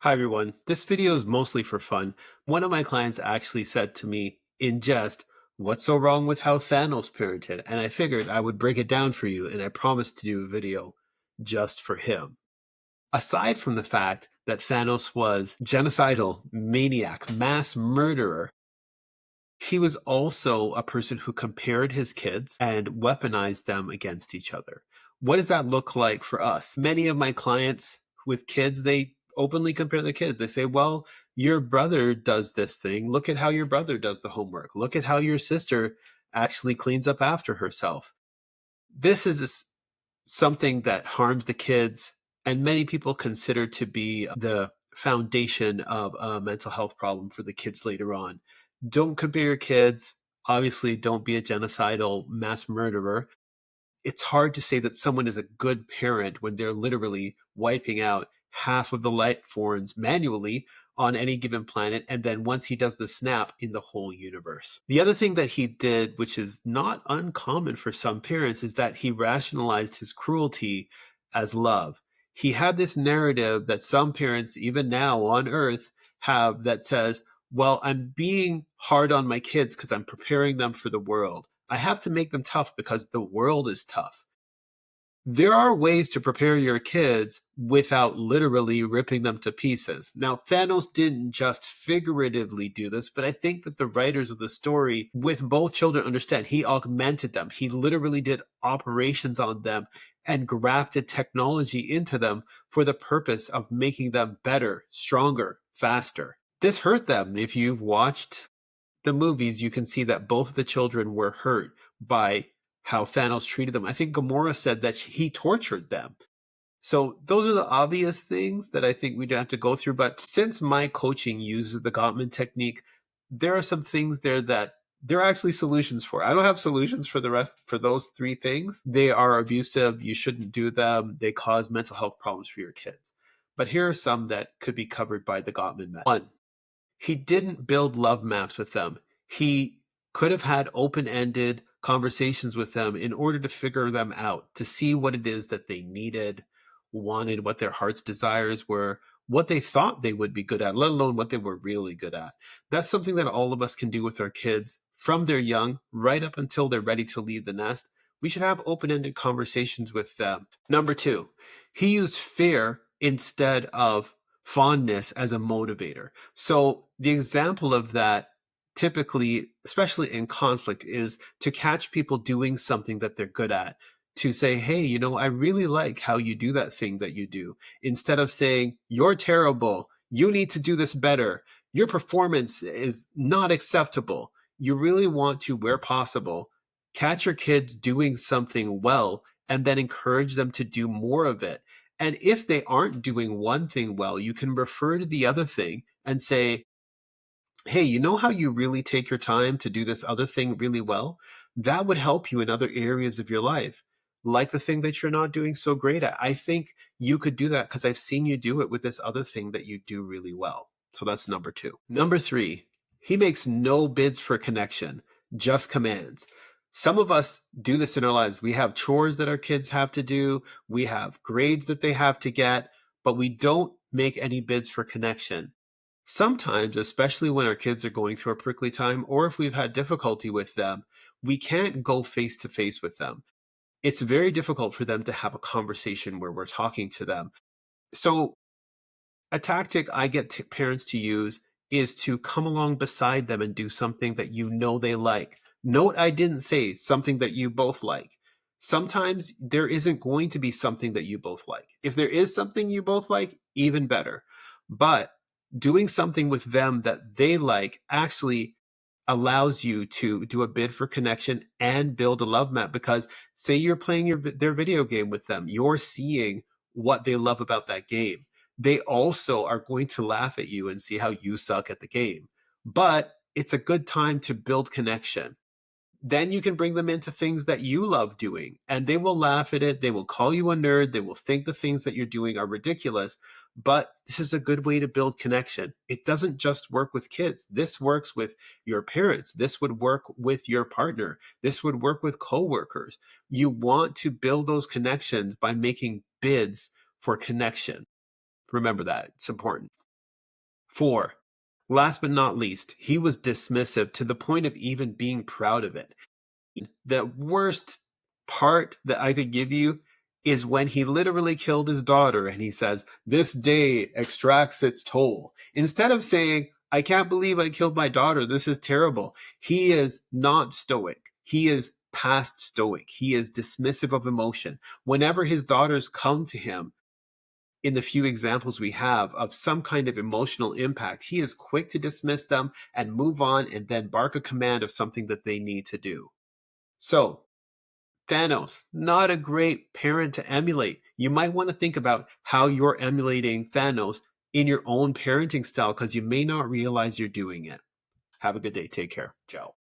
Hi everyone. This video is mostly for fun. One of my clients actually said to me in jest, "What's so wrong with how Thanos parented?" And I figured I would break it down for you, and I promised to do a video just for him. Aside from the fact that Thanos was genocidal, maniac, mass murderer, he was also a person who compared his kids and weaponized them against each other. What does that look like for us? Many of my clients with kids, they openly compare their kids. They say, well, your brother does this thing. Look at how your brother does the homework. Look at how your sister actually cleans up after herself. This is something that harms the kids, and many people consider to be the foundation of a mental health problem for the kids later on. Don't compare your kids. Obviously, don't be a genocidal mass murderer. It's hard to say that someone is a good parent when they're literally wiping out half of the life forms manually on any given planet, and then once he does the snap, in the whole universe. The other thing that he did, which is not uncommon for some parents, is that he rationalized his cruelty as love. He had this narrative that some parents, even now on Earth, have that says, well, I'm being hard on my kids because I'm preparing them for the world. I have to make them tough because the world is tough. There are ways to prepare your kids without literally ripping them to pieces. Now, Thanos didn't just figuratively do this, but I think that the writers of the story, with both children, understand he augmented them. He literally did operations on them and grafted technology into them for the purpose of making them better, stronger, faster. This hurt them. If you've watched the movies, you can see that both of the children were hurt by how Thanos treated them. I think Gamora said that he tortured them. So those are the obvious things that I think we don't have to go through. But since my coaching uses the Gottman technique, there are some things there that there are actually solutions for. I don't have solutions for the rest for those three things. They are abusive. You shouldn't do them. They cause mental health problems for your kids. But here are some that could be covered by the Gottman method. One, he didn't build love maps with them. He could have had open ended conversations with them in order to figure them out, to see what it is that they needed, wanted, what their heart's desires were, what they thought they would be good at, let alone what they were really good at. That's something that all of us can do with our kids from they're young, right up until they're ready to leave the nest. We should have open ended conversations with them. Number two, he used fear instead of fondness as a motivator. So the example of that typically, especially in conflict, is to catch people doing something that they're good at. To say, hey, I really like how you do that thing that you do. Instead of saying, you're terrible, you need to do this better, your performance is not acceptable. You really want to, where possible, catch your kids doing something well and then encourage them to do more of it. And if they aren't doing one thing well, you can refer to the other thing and say, hey, you know how you really take your time to do this other thing really well? That would help you in other areas of your life, like the thing that you're not doing so great at. I think you could do that because I've seen you do it with this other thing that you do really well. So that's number two. Number three, he makes no bids for connection, just commands. Some of us do this in our lives. We have chores that our kids have to do, we have grades that they have to get, but we don't make any bids for connection. Sometimes, especially when our kids are going through a prickly time, or if we've had difficulty with them, we can't go face to face with them. It's very difficult for them to have a conversation where we're talking to them. So, a tactic I get parents to use is to come along beside them and do something that you know they like. Note I didn't say something that you both like. Sometimes there isn't going to be something that you both like. If there is something you both like, even better. But doing something with them that they like actually allows you to do a bid for connection and build a love map, because say you're playing their video game with them, you're seeing what they love about that game. They also are going to laugh at you and see how you suck at the game. But it's a good time to build connection. Then you can bring them into things that you love doing and they will laugh at it. They will call you a nerd. They will think the things that you're doing are ridiculous. But this is a good way to build connection. It doesn't just work with kids. This works with your parents. This would work with your partner. This would work with coworkers. You want to build those connections by making bids for connection. Remember that. It's important. 4. Last but not least, he was dismissive to the point of even being proud of it. The worst part that I could give you is when he literally killed his daughter and he says, "This day extracts its toll." Instead of saying, "I can't believe I killed my daughter. This is terrible." He is not stoic. He is past stoic. He is dismissive of emotion. Whenever his daughters come to him, in the few examples we have of some kind of emotional impact, he is quick to dismiss them and move on and then bark a command of something that they need to do. So, Thanos, not a great parent to emulate. You might want to think about how you're emulating Thanos in your own parenting style because you may not realize you're doing it. Have a good day. Take care. Ciao.